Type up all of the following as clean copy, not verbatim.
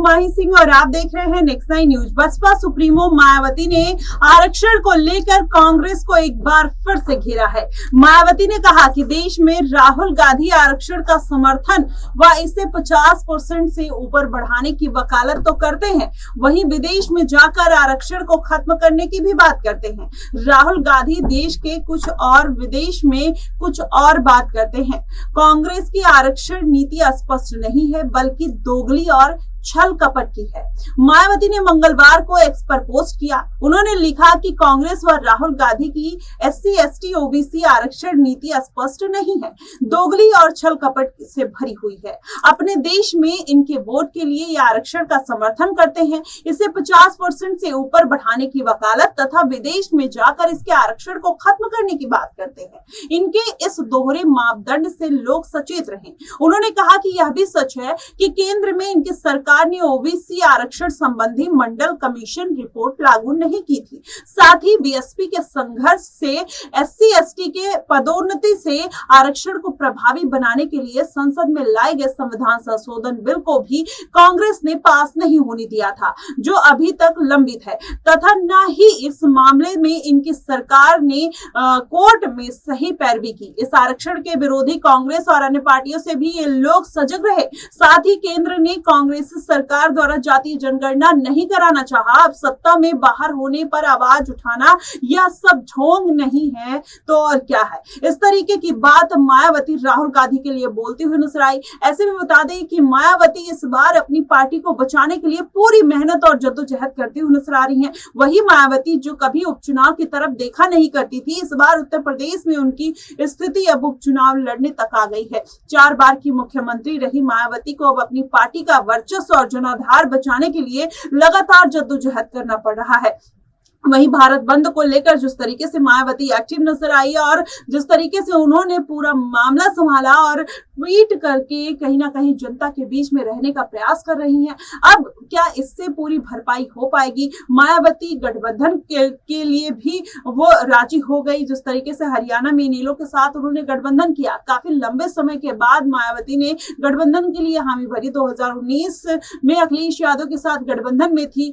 हूं माही सिंह और आप देख रहे हैं next 9 news. BSP supremo Mayawati ने आरक्षण को लेकर कांग्रेस को एक बार फिर से घेरा है। मायावती ने कहा कि देश में राहुल गांधी आरक्षण का समर्थन व इसे 50% से ऊपर बढ़ाने की वकालत तो करते हैं, वहीं विदेश में जाकर आरक्षण को खत्म करने की भी बात करते हैं। राहुल गांधी देश के कुछ और विदेश में कुछ और बात करते हैं। कांग्रेस की आरक्षण नीति स्पष्ट नहीं है बल्कि दोगली और छल कपट की है। मायावती ने मंगलवार को एक्स पर पोस्ट किया। उन्होंने लिखा कि कांग्रेस व राहुल गांधी की SC ST OBC आरक्षण नीति स्पष्ट नहीं है, दोगली और छल कपट से भरी हुई है। अपने देश में इनके वोट के लिए ये आरक्षण का समर्थन करते हैं, इसे 50% से ऊपर बढ़ाने की वकालत तथा विदेश में जाकर इसके आरक्षण को खत्म करने की बात करते हैं। इनके इस दोहरे मापदंड से लोग सचेत रहें। उन्होंने कहा कि यह भी सच है कि केंद्र में इनकी सरकार ने OBC आरक्षण संबंधी मंडल कमीशन रिपोर्ट लागू नहीं की थी। साथ ही BSP के संघर्ष से SC ST के पदोन्नति से आरक्षण को प्रभावी बनाने के लिए संसद में लाए गए संविधान संशोधन बिल को भी कांग्रेस ने पास नहीं होने दिया था, जो अभी तक लंबित है, तथा न ही इस मामले में इनकी सरकार ने कोर्ट में सही पैरवी की। इस आरक्षण के विरोधी कांग्रेस और अन्य पार्टियों से भी ये लोग सजग रहे। साथ ही केंद्र ने कांग्रेस सरकार द्वारा जातीय जनगणना नहीं कराना चाहा। अब सत्ता में बाहर होने पर आवाज उठाना यह सब ढोंग नहीं है तो और क्या है। इस तरीके की बात मायावती राहुल गांधी के लिए बोलती हुई नजर आई। ऐसे में बता दें कि मायावती इस बार अपनी पार्टी को बचाने के लिए पूरी मेहनत और जद्दोजहद करती हुई नजर आ रही हैं। वही मायावती जो कभी उपचुनाव की तरफ देखा नहीं करती थी, इस बार उत्तर प्रदेश में उनकी स्थिति अब उपचुनाव लड़ने तक आ गई है। 4 बार की मुख्यमंत्री रही मायावती को अब अपनी पार्टी का वर्चस्व और जनाधार बचाने के लिए लगातार जद्दोजहद करना पड़ रहा है। वहीं भारत बंद को लेकर जिस तरीके से मायावती एक्टिव नजर आई और जिस तरीके से उन्होंने पूरा मामला संभाला और ट्वीट करके कहीं ना कहीं जनता के बीच में रहने का प्रयास कर रही हैं, अब क्या इससे पूरी भरपाई हो पाएगी? मायावती गठबंधन के लिए भी वो राजी हो गई। जिस तरीके से हरियाणा में इनेलो के साथ उन्होंने गठबंधन किया, काफी लंबे समय के बाद मायावती ने गठबंधन के लिए हामी भरी। 2019 में अखिलेश यादव के साथ गठबंधन में थी।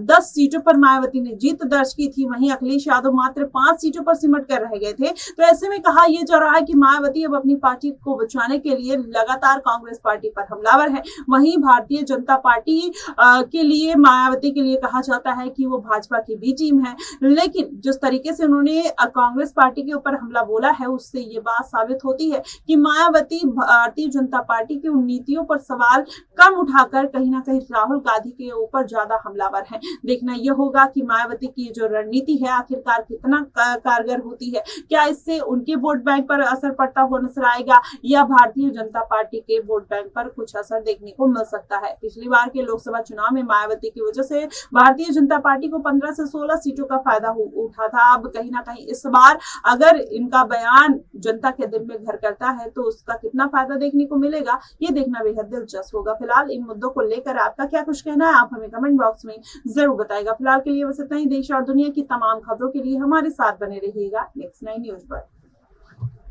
10 सीटों पर मायावती ने जीत दर्ज की थी, वहीं अखिलेश यादव मात्र 5 सीटों पर सिमट कर रह गए थे। तो ऐसे में कहा यह जा रहा है कि मायावती अब अपनी पार्टी को बचाने के लिए लगातार कांग्रेस पार्टी पर हमलावर है। वहीं भारतीय जनता पार्टी के लिए मायावती के लिए कहा जाता है कि वो भाजपा की बी टीम है, लेकिन जिस तरीके से उन्होंने कांग्रेस पार्टी के ऊपर हमला बोला है, उससे ये बात साबित होती है कि मायावती भारतीय जनता पार्टी की उन नीतियों पर सवाल कम उठाकर कहीं ना कहीं राहुल गांधी के ऊपर ज्यादा हमलावर है। देखना यह होगा कि मायावती की जो रणनीति है आखिरकार कितना कारगर होती है। क्या इससे उनके वोट बैंक पर असर पड़ता हुआ नजर आएगा या भारतीय जनता पार्टी के वोट बैंक पर कुछ असर देखने को मिल सकता है? पिछली बार के लोकसभा चुनाव में मायावती की वजह से भारतीय जनता पार्टी को 15 से 16 सीटों का फायदा उठा था। अब कहीं ना कहीं इस बार अगर इनका बयान जनता के दिल में घर करता है तो उसका कितना फायदा देखने को मिलेगा, ये देखना बेहद दिलचस्प होगा। फिलहाल इन मुद्दों को लेकर आपका क्या कुछ कहना है, आप हमें कमेंट बॉक्स में जरूर बताएगा। फिलहाल के लिए बस इतना ही। देश और दुनिया की तमाम खबरों के लिए हमारे साथ बने रहिएगा नेक्स्ट 9 न्यूज पर।